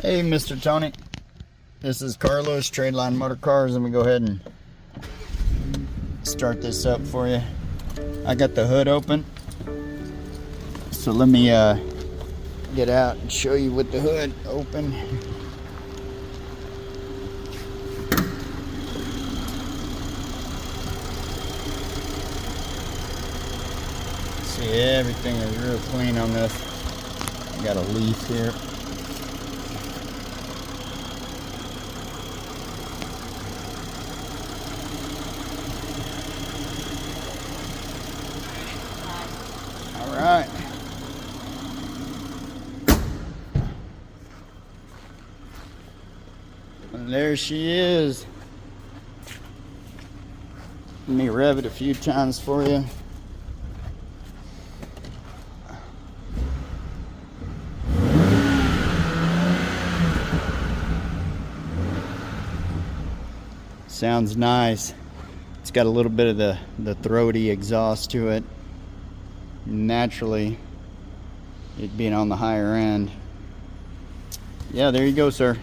Hey, Mr. Tony. This is Carlos, Tradeline Motor Cars. Let me go ahead and start this up for you. I got the hood open, so let me get out and show you with the hood open. See, everything is real clean on this. I got a leaf here. All right. And there she is. Let me rev it a few times for you. Sounds nice. It's got a little bit of the throaty exhaust to it. Naturally, it being on the higher end. Yeah, there you go, sir.